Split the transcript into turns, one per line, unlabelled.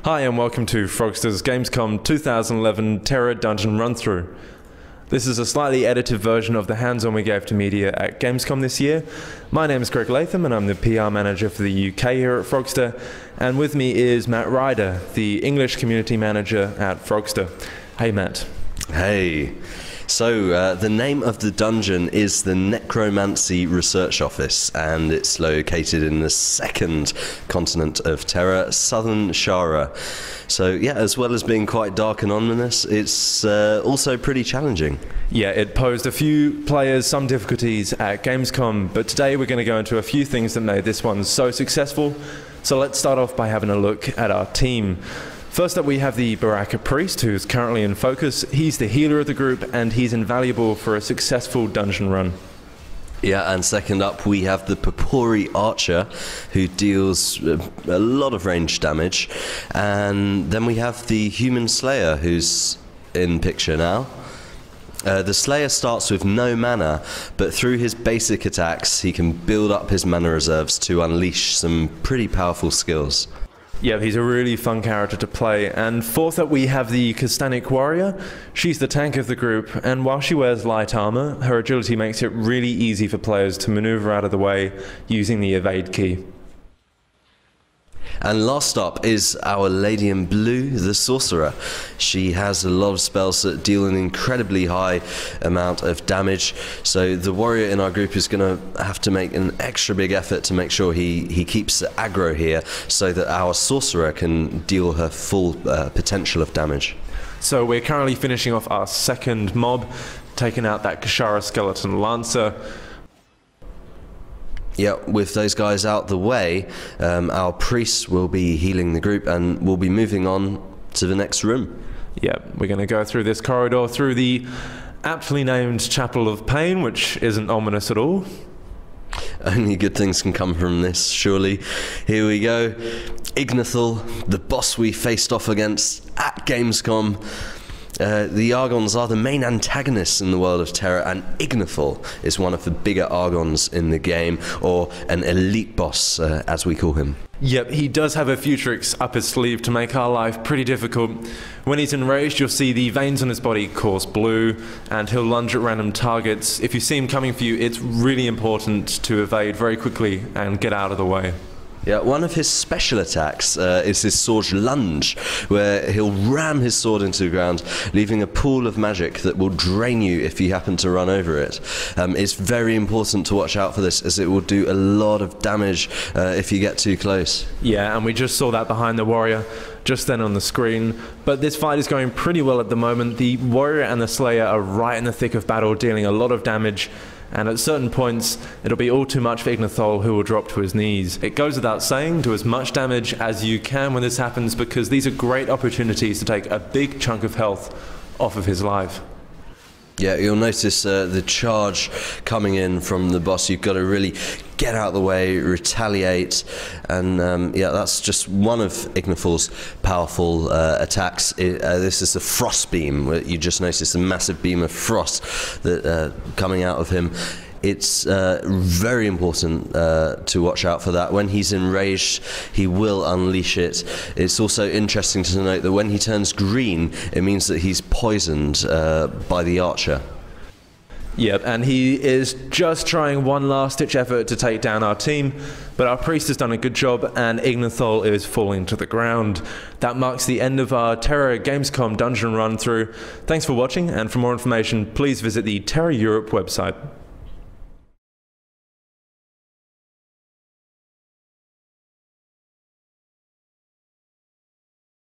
Hi and welcome to Frogster's GamesCom 2011 TERA Dungeon Run-Through. This is a slightly edited version of the hands-on we gave to media at Gamescom this year. My name is Greg Latham and I'm the PR manager for the UK here at Frogster. And with me is Matt Ryder, the English community manager at Frogster. Hey Matt.
Hey. So, the name of the dungeon is the Necromancy Research Office, and it's located in the second continent of TERA, Southern Shara. So, yeah, as well as being quite dark and ominous, it's also pretty challenging.
Yeah, it posed a few players some difficulties at Gamescom, but today we're going to go into a few things that made this one so successful. So let's start off by having a look at our team. First up we have the Baraka Priest, who's currently in focus. He's the healer of the group and he's invaluable for a successful dungeon run.
Yeah, and second up we have the Papori Archer, who deals a lot of range damage. And then we have the Human Slayer, who's in picture now. The Slayer starts with no mana, but through his basic attacks he can build up his mana reserves to unleash some pretty powerful skills.
Yeah, he's a really fun character to play. And fourth up we have the Kastanic Warrior. She's the tank of the group, and while she wears light armor, her agility makes it really easy for players to maneuver out of the way using the evade key.
And last up is our Lady in Blue, the Sorcerer. She has a lot of spells that deal an incredibly high amount of damage, so the warrior in our group is going to have to make an extra big effort to make sure he keeps the aggro here so that our Sorcerer can deal her full potential of damage.
So we're currently finishing off our second mob, taking out that Kashara Skeleton Lancer.
Yeah, with those guys out the way, our priest will be healing the group and we'll be moving on to the next room.
Yeah, we're going to go through this corridor through the aptly named Chapel of Pain, which isn't ominous at all.
Only good things can come from this, surely. Here we go. Ignithal, the boss we faced off against at Gamescom. The Argons are the main antagonists in the world of TERA, and Ignithal is one of the bigger Argons in the game, or an elite boss, as we call him.
Yep, he does have a few tricks up his sleeve to make our life pretty difficult. When he's enraged, you'll see the veins on his body course blue, and he'll lunge at random targets. If you see him coming for you, it's really important to evade very quickly and get out of the way.
Yeah, one of his special attacks is his sword lunge, where he'll ram his sword into the ground, leaving a pool of magic that will drain you if you happen to run over it. It's very important to watch out for this, as it will do a lot of damage if you get too close.
Yeah, and we just saw that behind the warrior just then on the screen. But this fight is going pretty well at the moment. The warrior and the slayer are right in the thick of battle, dealing a lot of damage. And at certain points, it'll be all too much for Ignithal, who will drop to his knees. It goes without saying, do as much damage as you can when this happens, because these are great opportunities to take a big chunk of health off of his life.
Yeah, you'll notice the charge coming in from the boss. You've got to really get out of the way, retaliate, and yeah, that's just one of Ignithal's powerful attacks. This is the Frost Beam, where you just notice a massive beam of frost that coming out of him. It's very important to watch out for that. When he's enraged, he will unleash it. It's also interesting to note that when he turns green, it means that he's poisoned by the archer.
Yep, and he is just trying one last-ditch effort to take down our team, but our priest has done a good job, and Ignithal is falling to the ground. That marks the end of our TERA Gamescom dungeon run-through. Thanks for watching, and for more information, please visit the TERA Europe website.